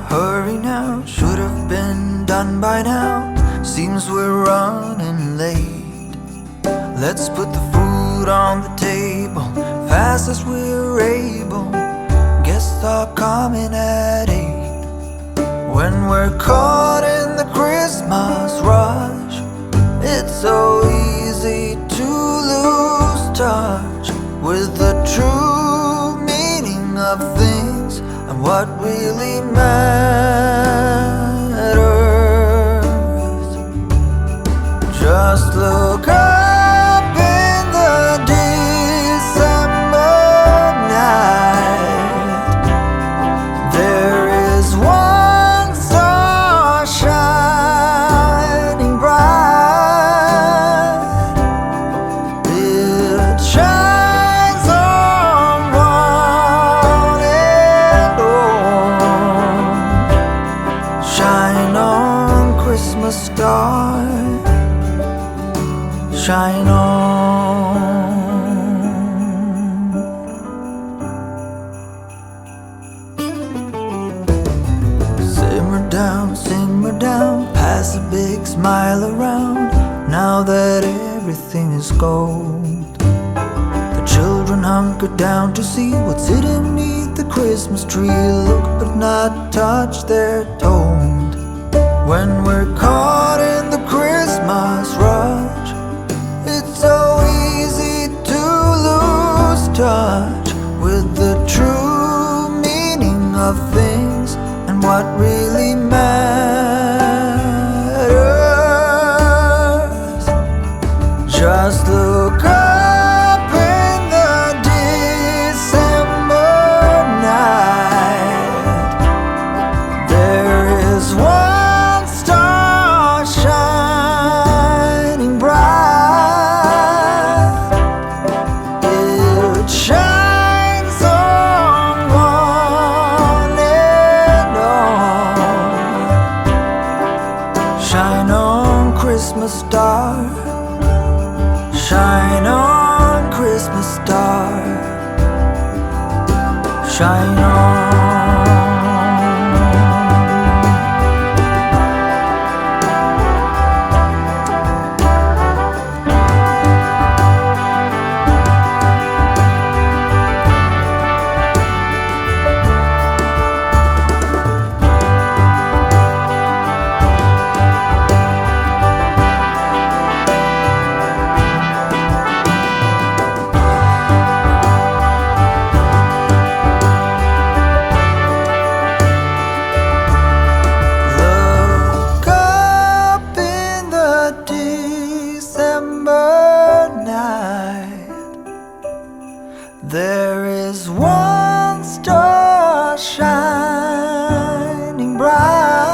hurry now, should have been done by now. Seems we're running late. Let's put the food on the table, fast as we're able. Guests are coming at 8. When we're caught in the Christmas rush, it's so easy to lose touch with the true meaning of things and what really matters. Just look up in the December night. There is one star shining bright. It shines on one and all. Shine on, Christmas star, shine on. Simmer down, pass a big smile around. Now that everything is gold, the children hunker down to see what's hidden beneath the Christmas tree. Look but not touch, they're told. When we're caught in the Christmas rush, it's so easy to lose touch with the true meaning of things and what really matters. Just look up in the December night. There is one star shining bright. It shines on one and all. Shine on, Christmas star, shine on, Christmas star, shine on. Look up in the December night. There is one star shining bright.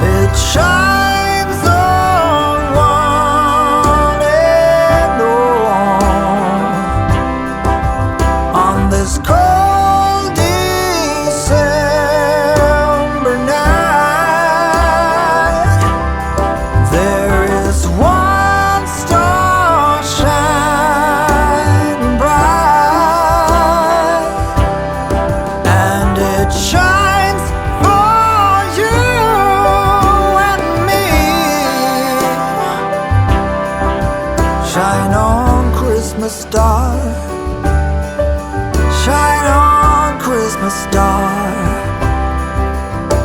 It shines on one and all. On this cold December night, there is one star shining bright, and it shines for you and me. Shine on, Christmas star, shine on, Christmas star,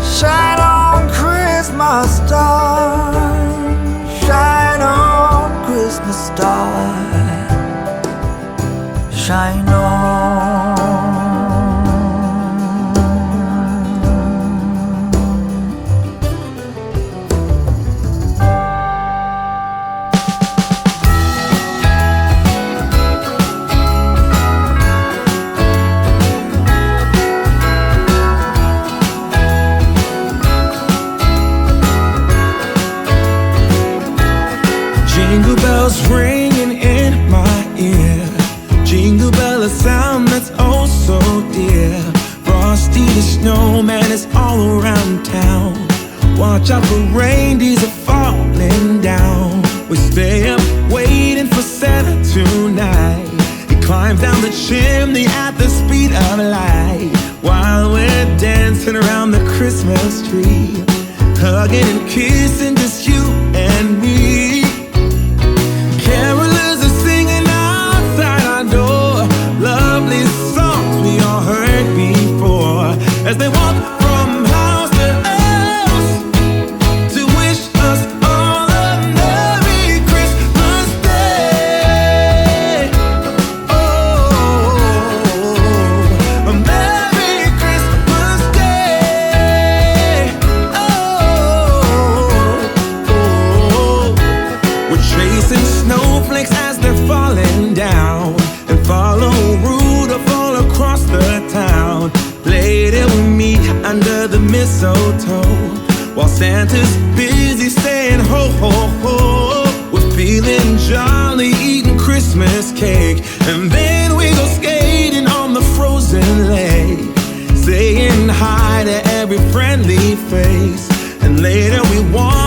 shine on, Christmas star, shine on, Christmas star, shine on. Jingle bells ringing in my ear. Jingle bell, a sound that's oh so dear. Frosty the snowman is all around town. Watch out for reindeers are falling down. We stay up waiting for Santa tonight. He climbs down the chimney at the speed of light. while we're dancing around the Christmas tree, hugging and kissing just you and me. Carolers are singing outside our door, lovely songs we all heard before, as they walk from house to house to wish us all a Merry Christmas Day. Oh, a Merry Christmas Day. Oh, we're chasing snowflakes as they're falling down, and follow Rudolph all across the town. Later we meet under the mistletoe, while Santa's busy saying ho, ho, ho. We're feeling jolly, eating Christmas cake, and then we go skating on the frozen lake, saying hi to every friendly face. And later we walk